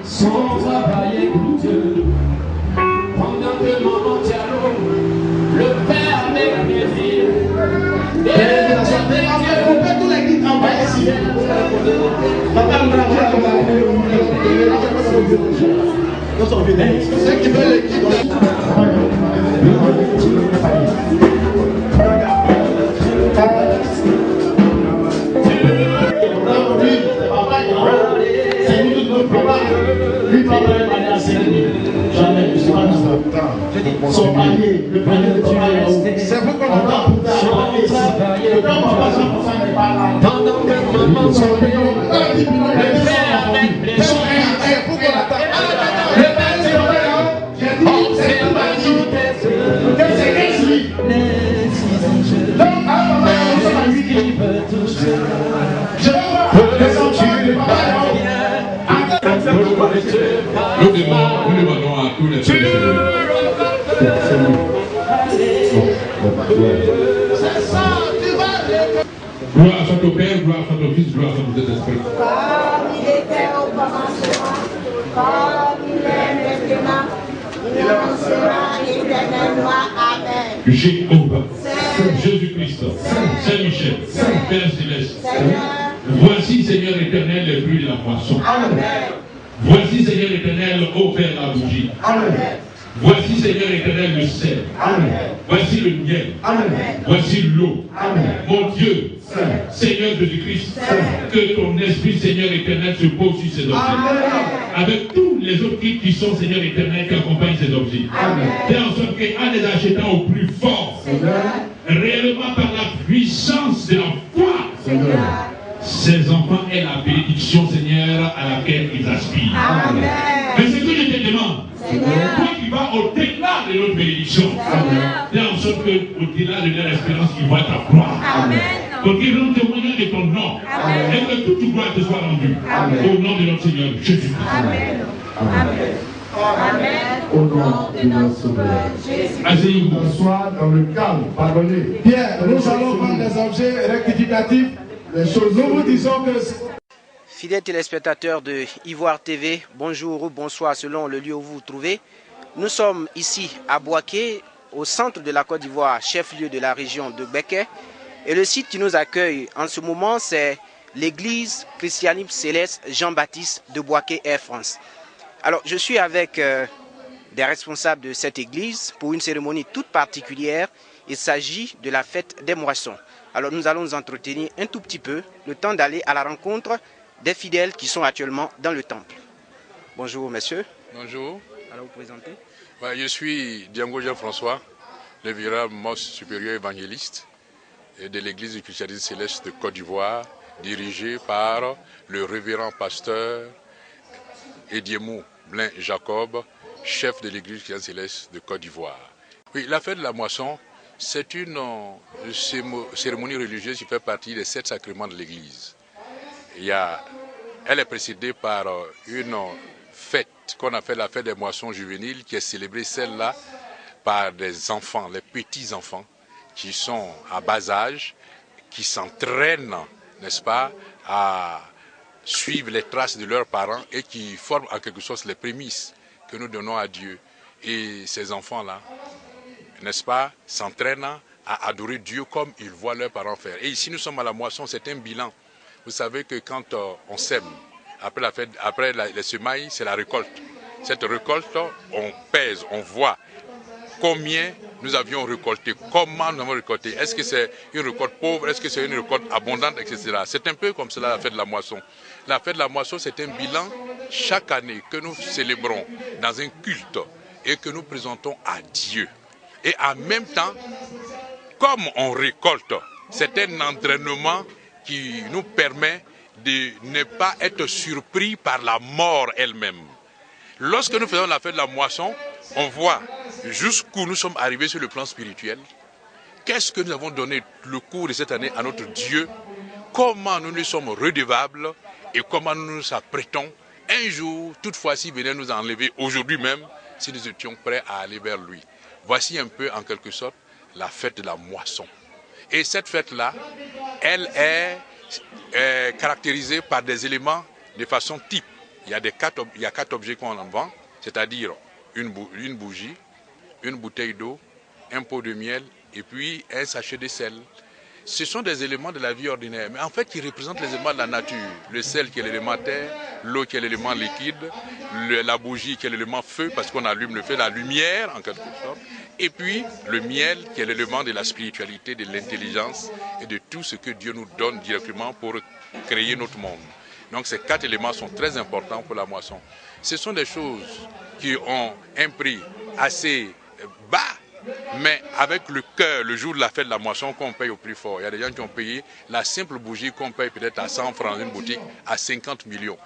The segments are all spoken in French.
son travail est Dieu. Pendant que maman Diallo le fait avec plaisir. Et coupez tous les guides en bas ici. Papa me rappelle qu'on va aller au ceux qui veulent les guides. C'est nous tous nos papas. Lui, papa, il va aller à Série. Jamais, je ne suis pas dans son panier, le panier de papa est haut. C'est vous qu'on entend pour ça. Le temps papa, 100% n'est pas là. pendant que maman Son pignon, le fait avec plaisir. Pour qu'on attende. Le père, c'est le père. J'ai dit, c'est tout parti. Que c'est qu'est-ce lui? Donc, à maman, nous sommes à 8 je vais voir les enfants de papa est haut. Nous demandons à tous les frères. Gloire à ton Père, gloire à ton Fils, gloire à ton Saint-Esprit. Comme il était au commencement, comme il est maintenant, il en sera éternellement. Amen. Jéhovah, Jésus-Christ, Saint-Michel, Père Céleste. Voici, Seigneur éternel, les fruits de la moisson. Amen. Voici, Seigneur éternel, ô Père, la bougie. Amen. Voici, Seigneur éternel, le sel. Amen. Voici le miel. Amen. Voici l'eau. Amen. Mon Dieu, Seigneur Jésus-Christ, que ton esprit, Seigneur éternel, se pose sur ces objets. Avec tous les autres qui sont, Seigneur éternel, qui accompagnent ces objets. Fais en sorte qu'en les achetant au plus fort, réellement par la puissance de la foi, ces enfants aient la bénédiction, Seigneur, à laquelle ils aspirent. Amen. Mais ce que je te demande, toi qui vas au-delà de notre bénédiction, fais en sorte qu'au-delà de leur espérance, ils voient ta gloire. Amen. Pour qu'ils rendent témoignage de ton nom. Et que toute gloire te soit rendue. Au nom de notre Seigneur Jésus. Amen. Amen. Amen. Au nom de notre Sauveur Jésus. Asseyez-vous. Bonsoir dans le calme, pardonnez. Bien, nous allons prendre des objets rectificatifs. Les choses, nous vous disons que... Fidèles téléspectateurs de Ivoire TV, bonjour ou bonsoir selon le lieu où vous vous trouvez. Nous sommes ici à Bouaké, au centre de la Côte d'Ivoire, chef-lieu de la région de Béké. Et le site qui nous accueille en ce moment, c'est l'église christianique céleste Jean-Baptiste de Bouaké, Air France. Alors, je suis avec des responsables de cette église pour une cérémonie toute particulière. Il s'agit de la fête des moissons. Alors, nous allons nous entretenir un tout petit peu, le temps d'aller à la rencontre des fidèles qui sont actuellement dans le temple. Bonjour, monsieur. Bonjour. Alors, vous présentez? Je suis Diango Jean-François, le vénérable mosque supérieur évangéliste de l'église du christianisme céleste de Côte d'Ivoire, dirigé par le révérend pasteur Ediemou Blin Jacob, chef de l'église christianisme céleste de Côte d'Ivoire. Oui, la fête de la moisson, c'est une cérémonie religieuse qui fait partie des 7 sacrements de l'église. Elle est précédée par une fête qu'on appelle la fête des moissons juvéniles, qui est célébrée celle-là par des enfants, les petits-enfants, qui sont à bas âge, qui s'entraînent, n'est-ce pas, à suivre les traces de leurs parents et qui forment en quelque sorte les prémices que nous donnons à Dieu. Et ces enfants-là, n'est-ce pas, s'entraînent à adorer Dieu comme ils voient leurs parents faire. Et ici, nous sommes à la moisson, c'est un bilan. Vous savez que quand on sème, après les semailles, c'est la récolte. Cette récolte, on pèse, on voit combien nous avions récolté, comment nous avons récolté. Est-ce que c'est une récolte pauvre, est-ce que c'est une récolte abondante, etc. C'est un peu comme cela la fête de la moisson. La fête de la moisson, c'est un bilan chaque année que nous célébrons dans un culte et que nous présentons à Dieu. Et en même temps, comme on récolte, c'est un entraînement qui nous permet de ne pas être surpris par la mort elle-même. Lorsque nous faisons la fête de la moisson, on voit jusqu'où nous sommes arrivés sur le plan spirituel. Qu'est-ce que nous avons donné le cours de cette année à notre Dieu? Comment nous nous sommes redevables et comment nous nous apprêtons un jour, toutefois, s'il venait nous enlever aujourd'hui même, si nous étions prêts à aller vers lui. Voici un peu, en quelque sorte, la fête de la moisson. Et cette fête-là, elle est caractérisée par des éléments de façon type. il y a 4 objets qu'on en vend, c'est-à-dire une bougie, une bouteille d'eau, un pot de miel et puis un sachet de sel. Ce sont des éléments de la vie ordinaire, mais en fait qui représentent les éléments de la nature. Le sel qui est l'élément terre, l'eau qui est l'élément liquide, la bougie qui est l'élément feu, parce qu'on allume le feu, la lumière en quelque sorte, et puis le miel qui est l'élément de la spiritualité, de l'intelligence et de tout ce que Dieu nous donne directement pour créer notre monde. Donc ces 4 éléments sont très importants pour la moisson. Ce sont des choses qui ont un prix assez bas, mais avec le cœur, le jour de la fête de la moisson, qu'on paye au plus fort. Il y a des gens qui ont payé la simple bougie qu'on paye peut-être à 100 francs dans une boutique, à 50 millions.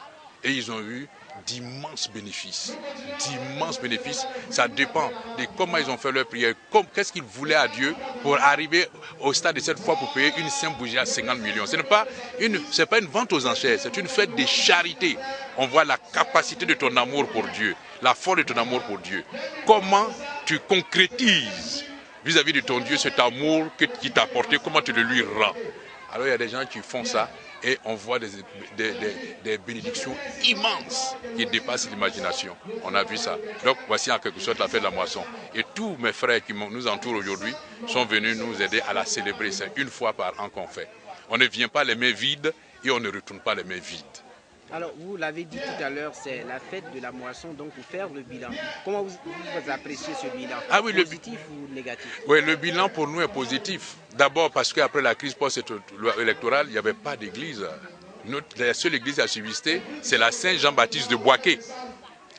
Et ils ont eu d'immenses bénéfices. D'immenses bénéfices. Ça dépend de comment ils ont fait leur prière, qu'est-ce qu'ils voulaient à Dieu pour arriver au stade de cette foi pour payer une simple bougie à 50 millions. Ce n'est pas une vente aux enchères, c'est une fête de charité. On voit la capacité de ton amour pour Dieu, la force de ton amour pour Dieu. Comment tu concrétises vis-à-vis de ton Dieu cet amour qu'il t'a apporté, comment tu le lui rends. Alors il y a des gens qui font ça et on voit des bénédictions immenses qui dépassent l'imagination. On a vu ça. Donc voici en quelque sorte la fête de la moisson. Et tous mes frères qui nous entourent aujourd'hui sont venus nous aider à la célébrer. C'est une fois par an qu'on fait. On ne vient pas les mains vides et on ne retourne pas les mains vides. Alors, vous l'avez dit tout à l'heure, c'est la fête de la moisson, donc pour faire le bilan. Comment vous appréciez ce bilan? Positif ou négatif? Oui, le bilan pour nous est positif. D'abord parce qu'après la crise post-électorale, il n'y avait pas d'église. La seule église à subsister, c'est la Saint-Jean-Baptiste de Boaké.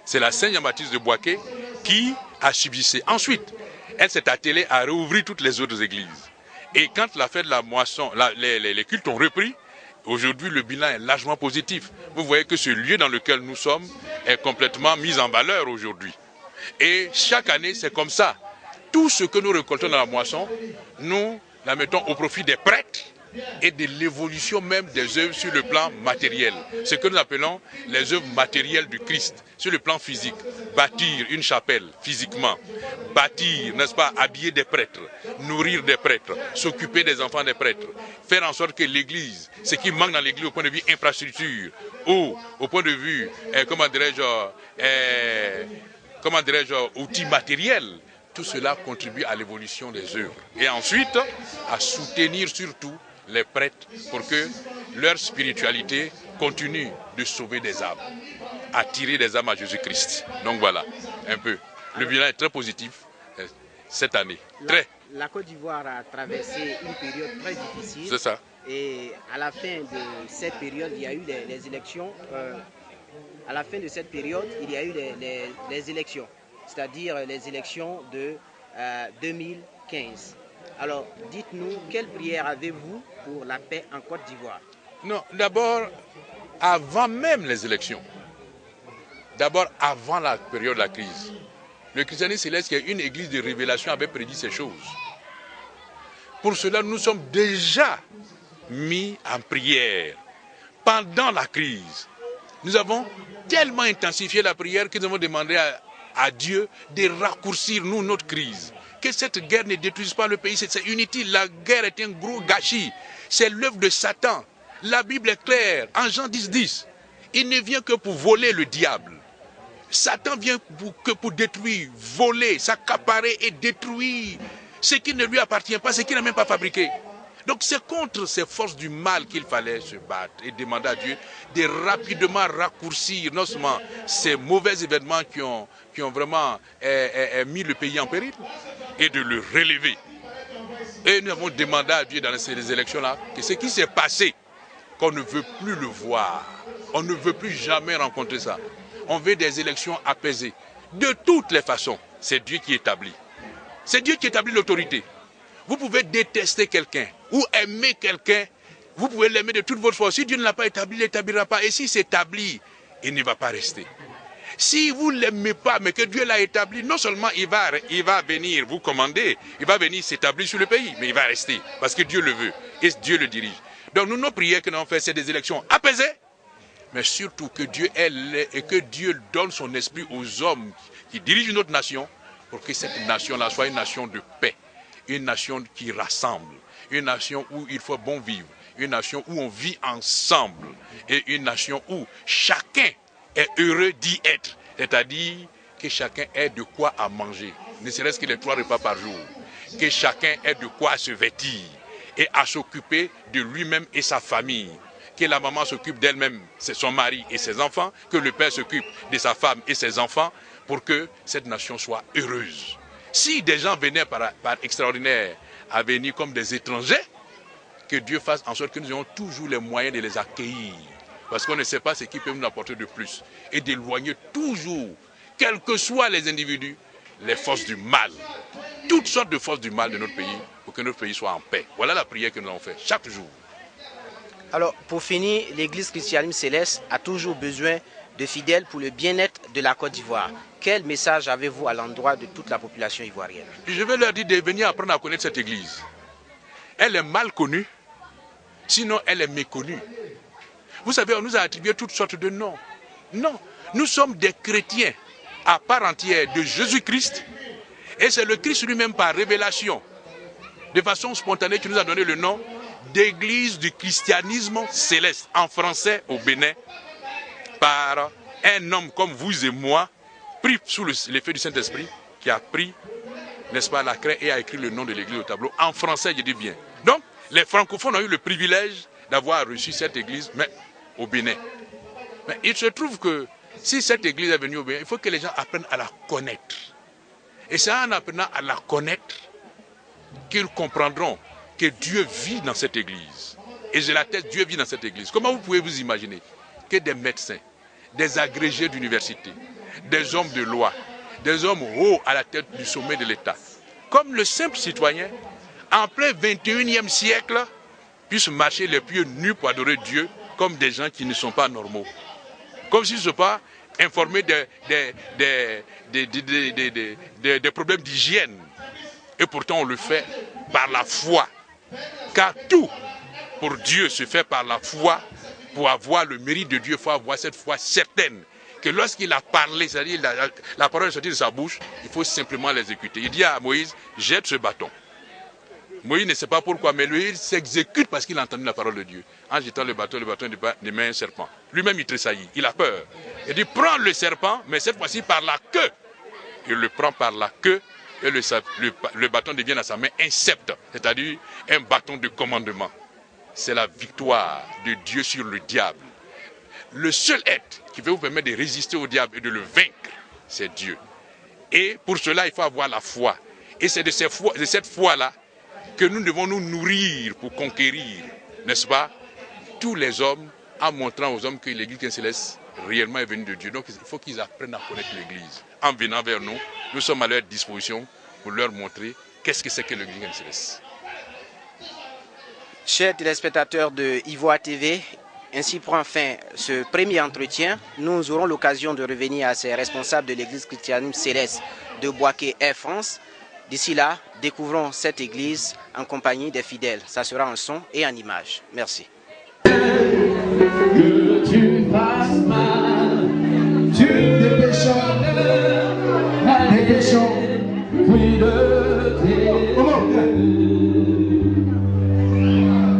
C'est la Saint-Jean-Baptiste de Boaké qui a subsisté. Ensuite, elle s'est attelée à rouvrir toutes les autres églises. Et quand la fête de la moisson, les cultes ont repris, aujourd'hui, le bilan est largement positif. Vous voyez que ce lieu dans lequel nous sommes est complètement mis en valeur aujourd'hui. Et chaque année, c'est comme ça. Tout ce que nous récoltons dans la moisson, nous la mettons au profit des prêtres et de l'évolution même des œuvres sur le plan matériel. Ce que nous appelons les œuvres matérielles du Christ, sur le plan physique. Bâtir une chapelle physiquement, bâtir, n'est-ce pas, habiller des prêtres, nourrir des prêtres, s'occuper des enfants des prêtres, faire en sorte que l'église, ce qui manque dans l'église au point de vue infrastructure, ou au point de vue, comment dirais-je, outils matériels, tout cela contribue à l'évolution des œuvres. Et ensuite, à soutenir surtout les prêtres pour que leur spiritualité continue de sauver des âmes, attirer des âmes à Jésus-Christ. Donc voilà, un peu. Le bilan est très positif cette année. La Côte d'Ivoire a traversé une période très difficile. C'est ça. Et à la fin de cette période, il y a eu les élections. À la fin de cette période, il y a eu les élections, c'est-à-dire les élections de 2015. Alors, dites-nous, quelle prière avez-vous pour la paix en Côte d'Ivoire? Non, d'abord, avant même les élections, d'abord avant la période de la crise, le christianisme céleste, qui est une église de révélation, avait prédit ces choses. Pour cela, nous sommes déjà mis en prière pendant la crise. Nous avons tellement intensifié la prière que nous avons demandé à Dieu de raccourcir notre crise. Que cette guerre ne détruise pas le pays, c'est inutile. La guerre est un gros gâchis. C'est l'œuvre de Satan. La Bible est claire. En Jean 10:10, il ne vient que pour voler le diable. Satan vient que pour détruire, voler, s'accaparer et détruire ce qui ne lui appartient pas, ce qu'il n'a même pas fabriqué. Donc c'est contre ces forces du mal qu'il fallait se battre et demander à Dieu de rapidement raccourcir non seulement ces mauvais événements qui ont vraiment mis le pays en péril et de le relever. Et nous avons demandé à Dieu dans ces élections-là que ce qui s'est passé, qu'on ne veut plus le voir. On ne veut plus jamais rencontrer ça. On veut des élections apaisées. De toutes les façons, c'est Dieu qui établit. C'est Dieu qui établit l'autorité. Vous pouvez détester quelqu'un ou aimer quelqu'un, vous pouvez l'aimer de toute votre force. Si Dieu ne l'a pas établi, il ne l'établira pas. Et s'il s'établit, il ne va pas rester. Si vous ne l'aimez pas, mais que Dieu l'a établi, non seulement il va venir vous commander, il va venir s'établir sur le pays, mais il va rester, parce que Dieu le veut, et Dieu le dirige. Donc nous, nos prières que nous avons faites, c'est des élections apaisées, mais surtout que Dieu aide et que Dieu donne son esprit aux hommes qui dirigent notre nation, pour que cette nation-là soit une nation de paix, une nation qui rassemble, une nation où il faut bon vivre, une nation où on vit ensemble, et une nation où chacun est heureux d'y être. C'est-à-dire que chacun ait de quoi à manger, ne serait-ce que les 3 repas par jour. Que chacun ait de quoi se vêtir et à s'occuper de lui-même et sa famille. Que la maman s'occupe d'elle-même, c'est son mari et ses enfants, que le père s'occupe de sa femme et ses enfants, pour que cette nation soit heureuse. Si des gens venaient par extraordinaire à venir comme des étrangers, que Dieu fasse en sorte que nous ayons toujours les moyens de les accueillir. Parce qu'on ne sait pas ce qui peut nous apporter de plus. Et d'éloigner toujours, quels que soient les individus, les forces du mal. Toutes sortes de forces du mal de notre pays, pour que notre pays soit en paix. Voilà la prière que nous avons faite chaque jour. Alors, pour finir, l'Église Christianisme Céleste a toujours besoin de fidèles pour le bien-être de la Côte d'Ivoire. Quel message avez-vous à l'endroit de toute la population ivoirienne? Je vais leur dire de venir apprendre à connaître cette Église. Elle est mal connue, sinon elle est méconnue. Vous savez, on nous a attribué toutes sortes de noms. Non, nous sommes des chrétiens à part entière de Jésus-Christ. Et c'est le Christ lui-même par révélation, de façon spontanée, qui nous a donné le nom d'Église du christianisme céleste, en français au Bénin, par un homme comme vous et moi, pris sous l'effet du Saint-Esprit, qui a pris, n'est-ce pas, la craie et a écrit le nom de l'église au tableau, en français, je dis bien. Donc, les francophones ont eu le privilège d'avoir reçu cette église, mais au Bénin. Mais il se trouve que, si cette église est venue au Bénin, il faut que les gens apprennent à la connaître. Et c'est en apprenant à la connaître qu'ils comprendront que Dieu vit dans cette église. Et je l'atteste, Dieu vit dans cette église. Comment vous pouvez vous imaginer que des médecins, des agrégés d'université, des hommes de loi, des hommes hauts à la tête du sommet de l'État, comme le simple citoyen, en plein 21e siècle, puissent marcher les pieds nus pour adorer Dieu comme des gens qui ne sont pas normaux. Comme s'ils ne sont pas informés des problèmes d'hygiène. Et pourtant on le fait par la foi. Car tout pour Dieu se fait par la foi. Pour avoir le mérite de Dieu, il faut avoir cette foi certaine que lorsqu'il a parlé, c'est-à-dire la parole est sortie de sa bouche, il faut simplement l'exécuter. Il dit à Moïse, jette ce bâton. Moïse ne sait pas pourquoi, mais lui, il s'exécute parce qu'il a entendu la parole de Dieu. En jetant le bâton met un serpent. Lui-même, il tressaillit, il a peur. Il dit, prends le serpent, mais cette fois-ci par la queue. Il le prend par la queue et le bâton devient à sa main un sceptre, c'est-à-dire un bâton de commandement. C'est la victoire de Dieu sur le diable. Le seul être qui va vous permettre de résister au diable et de le vaincre, c'est Dieu. Et pour cela, il faut avoir la foi. Et c'est de cette foi-là que nous devons nous nourrir pour conquérir, n'est-ce pas, tous les hommes, en montrant aux hommes que l'Église céleste réellement est venue de Dieu. Donc il faut qu'ils apprennent à connaître l'Église. En venant vers nous, nous sommes à leur disposition pour leur montrer qu'est-ce que c'est que l'Église céleste. Chers téléspectateurs de Ivoire TV, ainsi prend fin ce premier entretien. Nous aurons l'occasion de revenir à ces responsables de l'Église chrétienne céleste de Bouaké Air France. D'ici là, découvrons cette église en compagnie des fidèles. Ça sera en son et en image. Merci. Que tu fasses mal, tu dépêchons, oui de tes.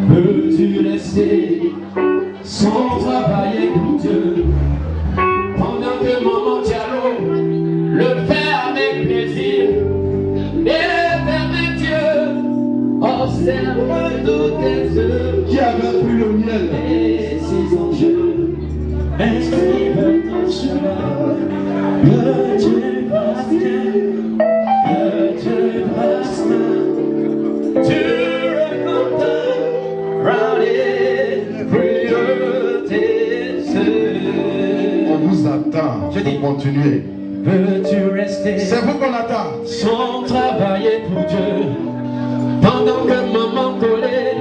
Peux-tu rester sans travailler pour Dieu, pendant que maman Diallo le fait avec plaisir? Éternel Dieu, observe toutes tes œuvres. Qui avait pris le miel et ses enjeux, inscrive dans cela. Que tu fasses bien, que tu fasses mal, tu récoltes les fruits de tes œuvres. On vous attend. Je dis continuer. Veux-tu rester? C'est vous qu'on attend. Sans travailler pour Dieu, pendant que maman collée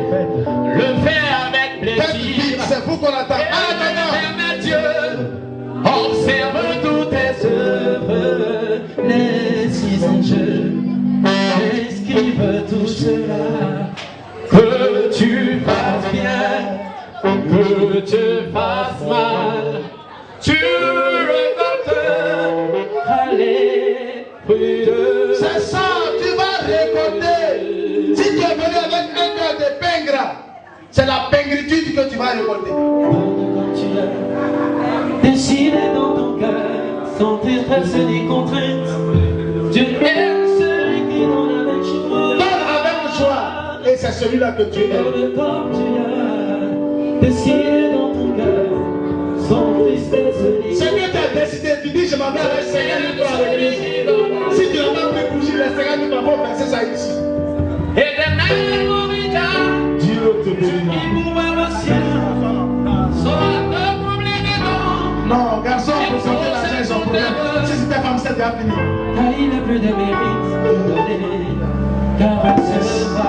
le fait avec plaisir. C'est vous qu'on attend. Éternel Dieu, observe toutes tes œuvres, les 6 enjeux, esquive tout cela. Que tu fasses bien, que tu fasses mal, tu récoltes. C'est ça, tu vas récolter. Si tu es venu avec un cœur de pingre, c'est la pingritude que tu vas récolter. Décide donc détresse ni contrainte. Dieu aime celui qui donne avec joie. Donne avec joie. Et c'est celui-là que Dieu aime. Comme tu as décidé dans ton cœur, sans tristesse ni Seigneur, tu as décidé, tu dis je m'en vais avec 50 000 francs à l'église. Si tu n'as pas pris bougie, les 50 000 francs, verser ça ici. Dieu te bénira. Non, garçon, présentez l'argent, ils ont problème. Si c'est ta femme, c'est déjà fini. Car il a plus de mérite de donner, car elle se va.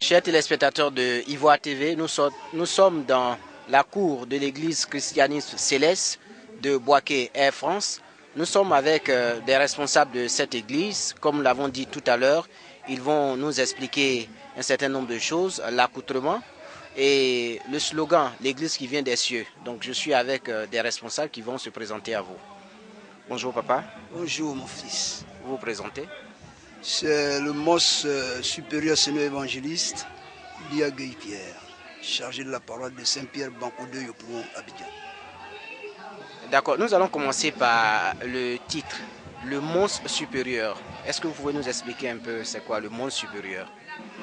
Chers téléspectateurs de Ivoire TV, nous sommes dans la cour de l'église christianiste Céleste de Boaké, Air France. Nous sommes avec des responsables de cette église. Comme nous l'avons dit tout à l'heure, ils vont nous expliquer un certain nombre de choses, l'accoutrement et le slogan « L'église qui vient des cieux ». Donc je suis avec des responsables qui vont se présenter à vous. Bonjour papa. Bonjour mon fils. Vous vous présentez? C'est le mos supérieur seigneur évangéliste, Lia Gueye-Pierre, chargé de la parole de Saint-Pierre Banco de Yopouon, Abidjan. D'accord, nous allons commencer par le titre, le monstre supérieur. Est-ce que vous pouvez nous expliquer un peu c'est quoi le monstre supérieur?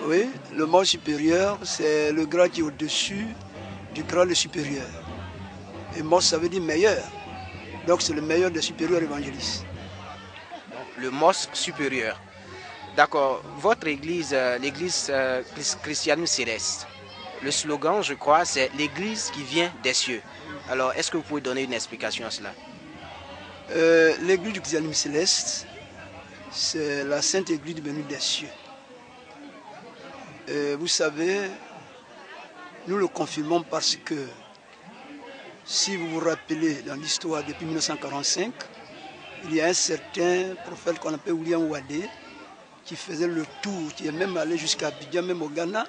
Oui, le monstre supérieur, c'est le grade qui est au-dessus du grade supérieur. Et monstre, ça veut dire meilleur. Donc c'est le meilleur des supérieurs évangélistes. Le monstre supérieur. D'accord, votre église, l'église Christianum Céleste, le slogan, je crois, c'est l'église qui vient des cieux. Alors, est-ce que vous pouvez donner une explication à cela? L'église du Christianum Céleste, c'est la sainte église venue des cieux. Vous savez, nous le confirmons parce que, si vous vous rappelez dans l'histoire depuis 1945, il y a un certain prophète qu'on appelle William Wadé, qui faisait le tour, qui est même allé jusqu'à Abidjan, même au Ghana,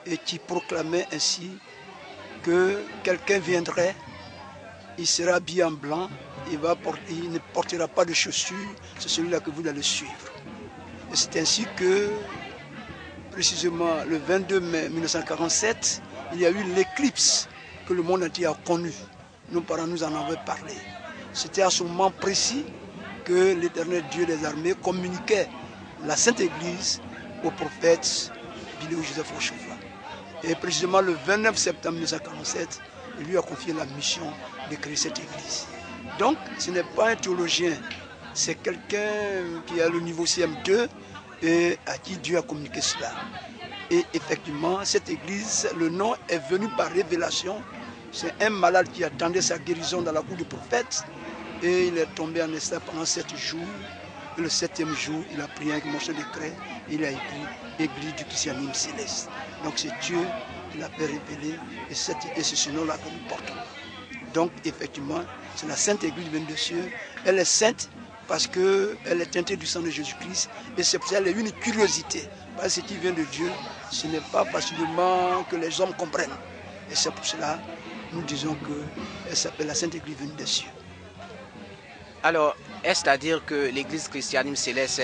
et qui proclamait ainsi que quelqu'un viendrait, il sera habillé en blanc, il ne portera pas de chaussures, c'est celui-là que vous allez suivre. Et c'est ainsi que, précisément le 22 mai 1947, il y a eu l'éclipse que le monde entier a connue. Nos parents nous en avaient parlé. C'était à ce moment précis que l'Éternel Dieu des armées communiquait la Sainte Église au prophète Biléo Joseph Ochofa. Et précisément le 29 septembre 1947, il lui a confié la mission de créer cette église. Donc, ce n'est pas un théologien, c'est quelqu'un qui a le niveau CM2 et à qui Dieu a communiqué cela. Et effectivement, cette église, le nom est venu par révélation. C'est un malade qui attendait sa guérison dans la cour du prophète et il est tombé en état pendant 7 jours. Et le 7e jour, il a pris un morceau de craie et il a écrit Église du Christianisme Céleste. Donc c'est Dieu qui l'a fait révéler et c'est ce nom-là que nous portons. Donc effectivement, c'est la Sainte Église venue des cieux. Elle est sainte parce qu'elle est teintée du sang de Jésus-Christ et c'est pour ça qu'elle a une curiosité. Parce que ce qui vient de Dieu, ce n'est pas facilement que les hommes comprennent. Et c'est pour cela que nous disons qu'elle s'appelle la Sainte Église venue des cieux. Alors, est-ce à dire que l'église Christianum Céleste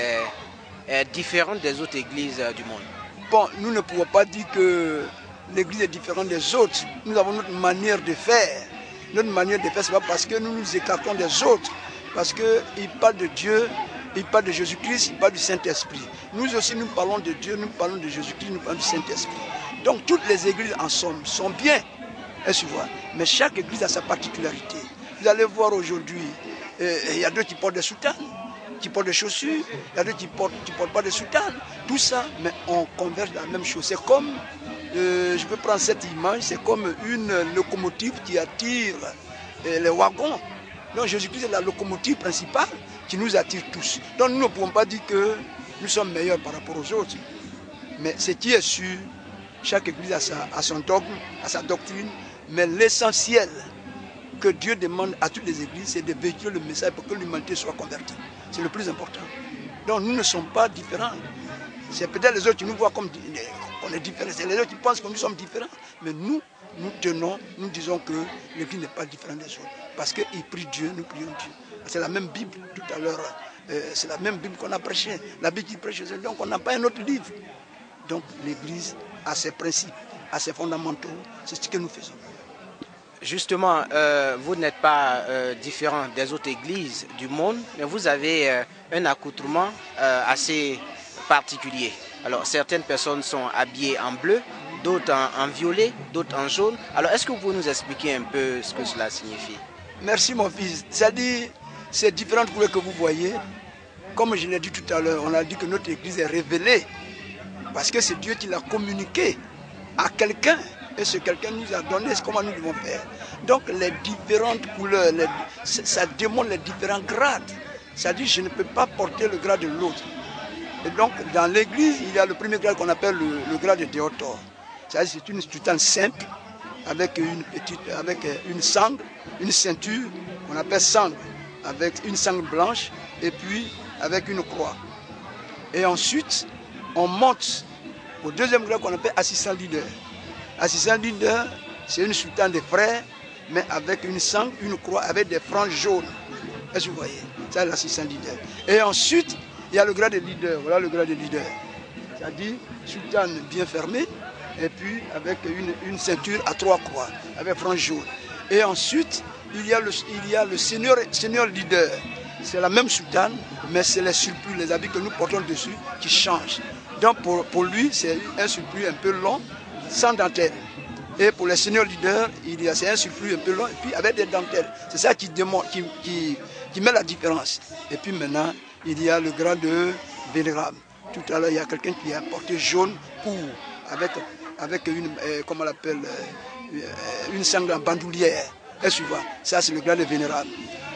est différente des autres églises du monde? Bon, nous ne pouvons pas dire que l'église est différente des autres. Nous avons notre manière de faire. Notre manière de faire, ce n'est pas parce que nous nous écartons des autres. Parce qu'ils parlent de Dieu, ils parlent de Jésus-Christ, ils parlent du Saint-Esprit. Nous aussi, nous parlons de Dieu, nous parlons de Jésus-Christ, nous parlons du Saint-Esprit. Donc, toutes les églises en somme sont bien. Mais chaque église a sa particularité. Vous allez voir aujourd'hui, il y a d'autres qui portent des soutanes, qui portent des chaussures, il y a d'autres qui ne portent pas de soutanes. Tout ça, mais on converge dans la même chose. C'est comme, je peux prendre cette image, c'est comme une locomotive qui attire les wagons. Donc Jésus-Christ est la locomotive principale qui nous attire tous. Donc nous ne pouvons pas dire que nous sommes meilleurs par rapport aux autres. Mais ce qui est sûr, chaque église a son dogme, a sa doctrine, mais l'essentiel que Dieu demande à toutes les églises, c'est de véhiculer le message pour que l'humanité soit convertie. C'est le plus important. Donc nous ne sommes pas différents. C'est peut-être les autres qui nous voient comme qu'on est différents. C'est les autres qui pensent que nous sommes différents. Mais nous tenons, nous disons que l'église n'est pas différente des autres. Parce qu'ils prient Dieu, nous prions Dieu. C'est la même Bible tout à l'heure. C'est la même Bible qu'on a prêchée. La Bible qui prêche, donc on n'a pas un autre livre. Donc l'église a ses principes, a ses fondamentaux. C'est ce que nous faisons. Justement, vous n'êtes pas différent des autres églises du monde, mais vous avez un accoutrement assez particulier. Alors, certaines personnes sont habillées en bleu, d'autres en violet, d'autres en jaune. Alors, est-ce que vous pouvez nous expliquer un peu ce que cela signifie? Merci mon fils. C'est-à-dire, ces différentes couleurs que vous voyez, comme je l'ai dit tout à l'heure, on a dit que notre église est révélée, parce que c'est Dieu qui l'a communiqué à quelqu'un. Et ce quelqu'un nous a donné comment nous devons faire. Donc les différentes couleurs, ça démontre les différents grades. C'est-à-dire je ne peux pas porter le grade de l'autre. Et donc dans l'église, il y a le premier grade qu'on appelle le grade de Théotore. C'est-à-dire c'est une soutane simple avec une sangle, une ceinture qu'on appelle sangle, avec une sangle blanche et puis avec une croix. Et ensuite, on monte au deuxième grade qu'on appelle assistant leader. Assistant leader, c'est une soutane des frères, mais avec une sangle, une croix, avec des franges jaunes. Est-ce que vous voyez? C'est l'assistant leader. Et ensuite, il y a le grade de leader. Voilà le grade de leader. C'est-à-dire soutane bien fermée, et puis avec une ceinture à 3 croix, avec franges jaunes. Et ensuite, il y a le senior leader. C'est la même soutane, mais c'est les surplus, les habits que nous portons dessus qui changent. Donc pour lui, c'est un surplus un peu long, sans dentelle. Et pour les seniors leaders, c'est un surplus un peu long, et puis avec des dentelles. C'est ça qui met la différence. Et puis maintenant, il y a le grade de vénérable. Tout à l'heure, il y a quelqu'un qui a porté jaune court, avec une, comment on l'appelle, une sangle en bandoulière. Est-ce que tu vois? Ça, c'est le grade de vénérable.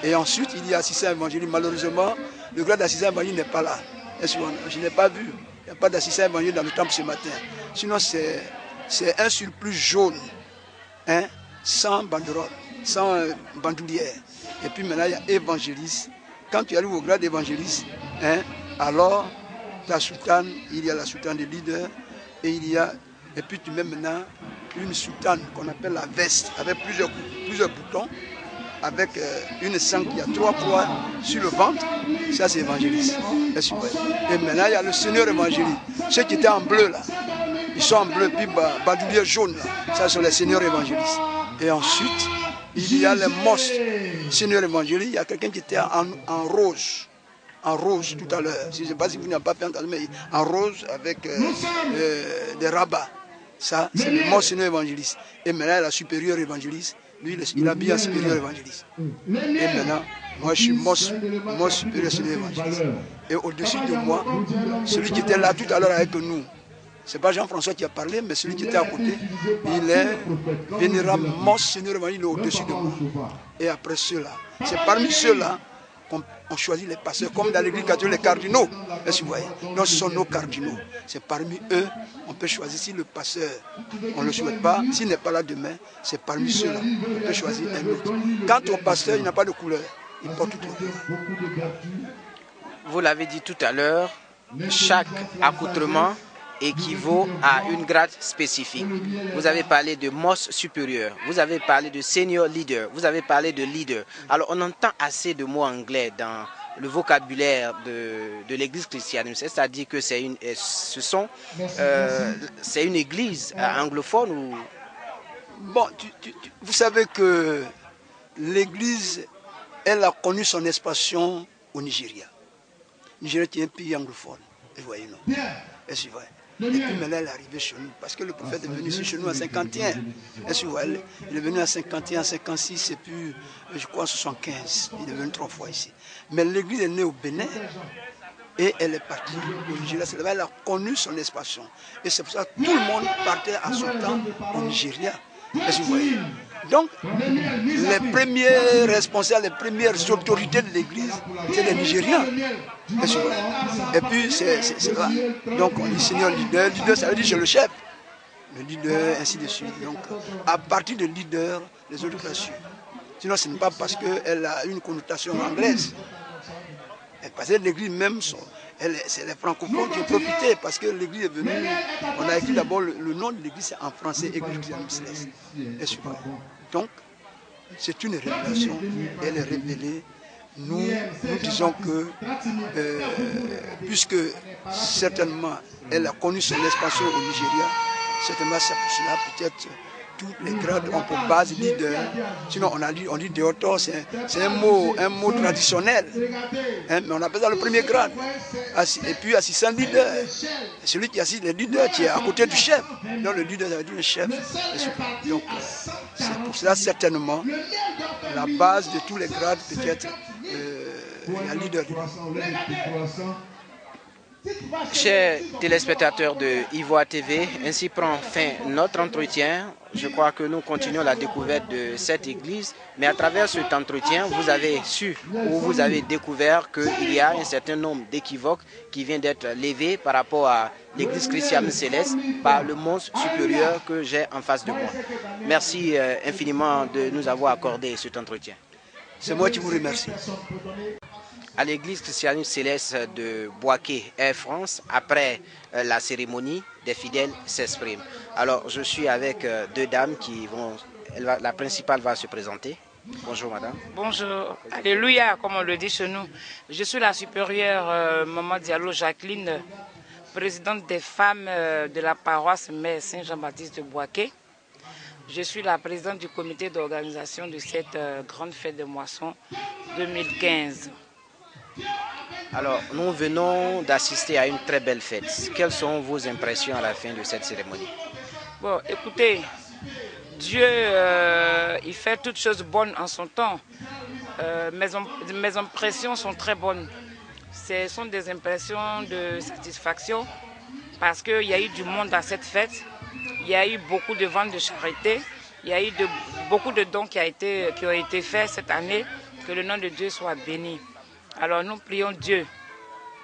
Et ensuite, il y a assistant évangélique. Malheureusement, le grade d'assistant évangélique n'est pas là. Est-ce que je n'ai pas vu. Il n'y a pas d'assistant évangélique dans le temple ce matin. Sinon, c'est un surplus jaune, hein, sans banderole, sans bandoulière. Et puis maintenant, il y a évangéliste. Quand tu arrives au grade d'évangéliste, hein, alors ta soutane, il y a la soutane de leader, et puis tu mets maintenant une soutane qu'on appelle la veste, avec plusieurs boutons, avec une sangle qui a 3 croix sur le ventre. Ça, c'est évangéliste. Et maintenant, il y a le Seigneur évangéliste. Ceux qui étaient en bleu, là, ils sont en bleu, puis bandoulière jaune, là. Ça, sont les seigneurs évangélistes. Et ensuite, il y a les mosques. Seigneur évangéliste, il y a quelqu'un qui était en rose. En rose tout à l'heure. Je ne sais pas si vous n'avez pas fait entendre, mais en rose avec des rabats. Ça, c'est le mosque seigneur évangéliste. Et maintenant, la supérieure évangéliste, lui, il a bien supérieur évangéliste. Et maintenant, moi, je suis mosque supérieur seigneur évangéliste. Et au-dessus de moi, celui qui était là tout à l'heure avec nous, ce n'est pas Jean-François qui a parlé, mais celui qui était à côté, il est vénérable mosque seigneur évangéliste au-dessus de moi. Et après ceux-là, c'est parmi ceux-là qu'on choisit les pasteurs, comme dans l'église catholique, les cardinaux. Est-ce que vous voyez? Donc ce sont nos cardinaux. C'est parmi eux, on peut choisir si le pasteur, on ne le souhaite pas, s'il n'est pas là demain, c'est parmi ceux-là. On peut choisir un autre. Quant au pasteur, il n'a pas de couleur. Il porte toutes les couleurs. Vous l'avez dit tout à l'heure, chaque accoutrement équivaut à une grade spécifique. Vous avez parlé de mosque supérieur, vous avez parlé de senior leader, vous avez parlé de leader. Alors on entend assez de mots anglais dans le vocabulaire de l'église chrétienne, c'est-à-dire que c'est une église anglophone ou... Bon, vous savez que l'église, elle a connu son expansion au Nigeria. Le Nigeria est un pays anglophone, vous voyez, non? Est-ce que vous voyez? Et puis maintenant, elle est arrivée chez nous, parce que le prophète est venu ici chez nous en 51. Est-ce que vous voyez? Il est venu en 51, 56, et puis, je crois, en 75. Il est venu 3 fois ici. Mais l'église est née au Bénin, et elle est partie au Nigeria. Elle a connu son expansion. Et c'est pour ça que tout le monde partait à son temps au Nigeria. Est-ce que vous voyez? Donc, les premiers responsables, les premières autorités de l'église, c'est les Nigériens. Et puis, c'est là. Donc, on dit Seigneur leader. Leader, ça veut dire c'est le chef. Le leader, ainsi de suite. Donc, à partir de leader, les autres la suivent. Sinon, ce n'est pas parce qu'elle a une connotation anglaise. Parce que l'église même, c'est les francophones qui ont profité, parce que l'église est venue, on a écrit d'abord le nom de l'église, c'est en français, Église chrétienne céleste. Donc, c'est une révélation, elle est révélée. Nous disons que, puisque certainement elle a connu son expansion au Nigeria, certainement c'est pour cela peut-être tous les grades ont pour base leader. Sinon, on dit déotor, c'est un mot traditionnel. Hein, mais on appelle ça le premier grade. Et puis assistant leader, celui qui assiste le leader qui est à côté du chef. Donc le leader, ça veut dire le chef. Donc c'est pour cela certainement la base de tous les grades peut-être la leader. Chers téléspectateurs de Ivoire TV, ainsi prend fin notre entretien. Je crois que nous continuons la découverte de cette église, mais à travers cet entretien, vous avez su ou vous avez découvert qu'il y a un certain nombre d'équivoques qui viennent d'être levés par rapport à l'église chrétienne céleste par le monstre supérieur que j'ai en face de moi. Merci infiniment de nous avoir accordé cet entretien. C'est moi qui vous remercie. À l'église chrétienne céleste de Boaké, Air France, après la cérémonie, des fidèles s'expriment. Alors, je suis avec deux dames qui vont... La principale va se présenter. Bonjour, madame. Bonjour. Alléluia, comme on le dit chez nous. Je suis la supérieure Maman Diallo Jacqueline, présidente des femmes de la paroisse Mère Saint-Jean-Baptiste de Boaké. Je suis la présidente du comité d'organisation de cette grande fête de moisson 2015. Alors, nous venons d'assister à une très belle fête. Quelles sont vos impressions à la fin de cette cérémonie? Bon, écoutez, Dieu, il fait toutes choses bonnes en son temps. Mes impressions sont très bonnes. Ce sont des impressions de satisfaction parce qu'il y a eu du monde à cette fête. Il y a eu beaucoup de ventes de charité. Il y a eu beaucoup de dons qui ont été faits cette année. Que le nom de Dieu soit béni. Alors nous prions Dieu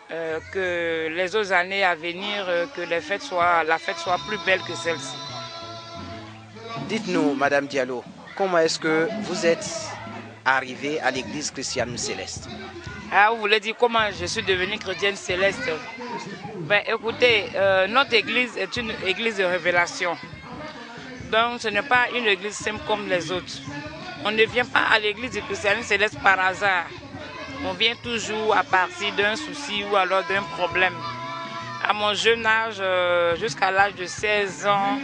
que les autres années à venir, que la fête soit plus belle que celle-ci. Dites-nous, Madame Diallo, comment est-ce que vous êtes arrivée à l'église chrétienne céleste? Ah, vous voulez dire comment je suis devenue chrétienne céleste? Ben, écoutez, notre église est une église de révélation. Donc ce n'est pas une église simple comme les autres. On ne vient pas à l'église du chrétien céleste par hasard. On vient toujours à partir d'un souci ou alors d'un problème. À mon jeune âge, jusqu'à l'âge de 16 ans,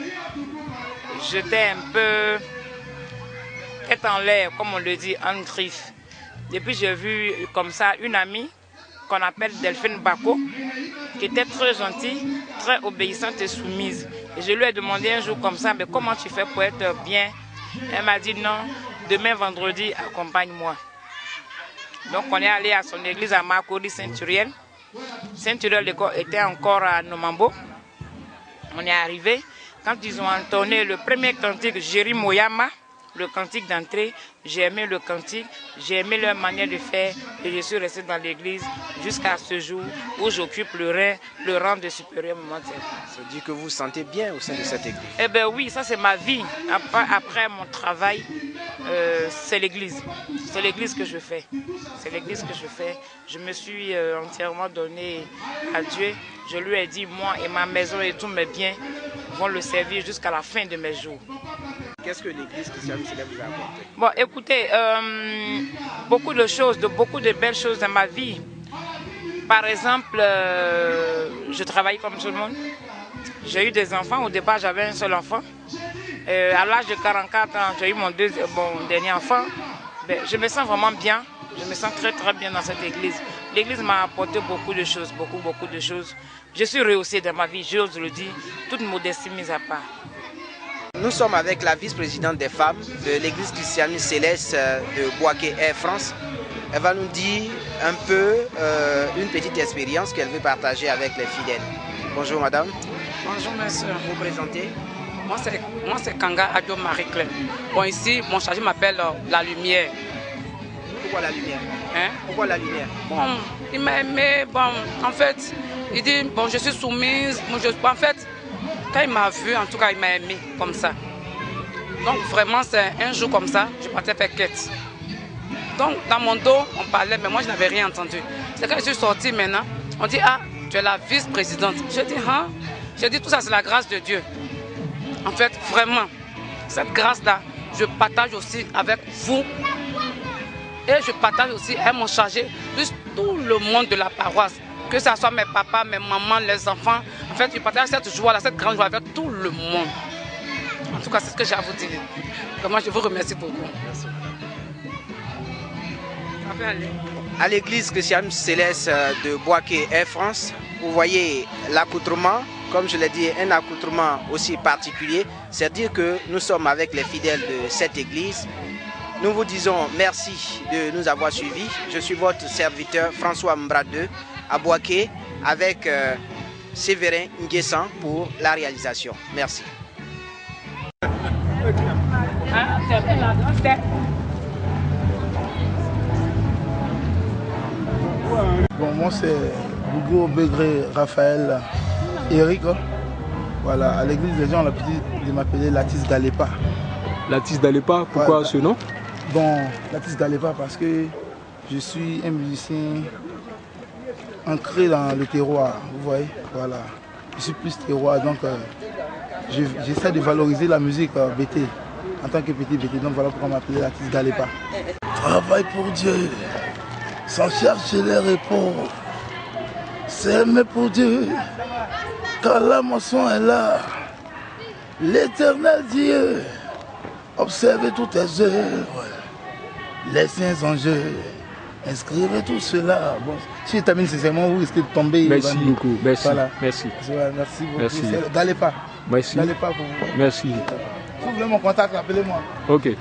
j'étais un peu tête en l'air, comme on le dit, en griffe. Et puis j'ai vu comme ça une amie qu'on appelle Delphine Bako, qui était très gentille, très obéissante et soumise. Et je lui ai demandé un jour comme ça, mais comment tu fais pour être bien? Elle m'a dit non, demain vendredi, accompagne-moi. Donc on est allé à son église à Makori Saint-Uriel. Saint-Uriel était encore à Nomambo. On est arrivé. Quand ils ont entonné le premier cantique, Jéri Moyama, le cantique d'entrée, j'ai aimé le cantique, j'ai aimé leur manière de faire et je suis resté dans l'église jusqu'à ce jour où j'occupe le rang de supérieur Maman Diallo. Ça dit que vous vous sentez bien au sein de cette église? Eh bien oui, ça c'est ma vie. Après mon travail, c'est l'église. C'est l'église que je fais. C'est l'église que je fais. Je me suis entièrement donné à Dieu. Je lui ai dit, moi et ma maison et tous mes biens vont le servir jusqu'à la fin de mes jours. Qu'est-ce que l'église chrétienne céleste vous a apporté? Bon, écoutez, beaucoup de choses, beaucoup de belles choses dans ma vie. Par exemple, je travaille comme tout le monde. J'ai eu des enfants. Au départ, j'avais un seul enfant. À l'âge de 44 ans, j'ai eu mon dernier enfant. Ben, je me sens vraiment bien. Je me sens très très bien dans cette église. L'église m'a apporté beaucoup de choses, beaucoup de choses. Je suis rehaussée dans ma vie, j'ose le dire, toute modestie mise à part. Nous sommes avec la vice-présidente des femmes de l'église chrétienne céleste de Boaké, Air France. Elle va nous dire un peu une petite expérience qu'elle veut partager avec les fidèles. Bonjour madame. Bonjour monsieur. Vous présentez? Moi c'est Kanga Adio Marie-Claire. Bon ici, mon chargé m'appelle la lumière. Pourquoi la lumière? Hein? Pourquoi la lumière? Bon, il m'a aimé, bon, en fait, il dit, bon, je suis soumise, en fait, quand il m'a vu, en tout cas, il m'a aimé comme ça. Donc, vraiment, c'est un jour comme ça, je partais faire quête. Donc, dans mon dos, on parlait, mais moi, je n'avais rien entendu. C'est quand je suis sortie maintenant, on dit, ah, tu es la vice-présidente. Je dis, ah, j'ai dit, tout ça, c'est la grâce de Dieu. En fait, vraiment, cette grâce-là, je partage aussi avec vous. Et je partage aussi à mon chargé, plus tout le monde de la paroisse, que ce soit mes papas, mes mamans, les enfants. En fait, je partage cette joie-là, cette grande joie avec tout le monde. En tout cas, c'est ce que j'ai à vous dire. Vraiment, je vous remercie beaucoup. À l'église Christiane Céleste de Boaké, Air France, vous voyez l'accoutrement, comme je l'ai dit, un accoutrement aussi particulier. C'est dire que nous sommes avec les fidèles de cette église. Nous vous disons merci de nous avoir suivis. Je suis votre serviteur François Mbradeux à Boaké avec Séverin Nguessan pour la réalisation. Merci. Bon, moi c'est Bougo Begré Raphaël Eric. Voilà, à l'église les gens ont l'habitude de m'appeler Latis Galepa. Latis Galepa, pourquoi voilà. Ce nom? Bon, Latis Galepa parce que je suis un musicien ancré dans le terroir, vous voyez, voilà. Je suis plus terroir, donc j'essaie de valoriser la musique BT en tant que petit BT, donc voilà pourquoi on m'appelait Latis Galepa. Travaille pour Dieu, sans chercher les réponses, c'est aimer pour Dieu, car la moisson est là, l'éternel Dieu, observez toutes tes œuvres, les saints enjeux. Inscrivez tout cela. Bon, si je termine sincèrement, vous risquez de tomber. Merci beaucoup. Merci. Voilà. Merci. Merci beaucoup. Merci. Galepa. Merci. Galepa pour vous. Merci. Si vous voulez mon contact, appelez-moi. Ok.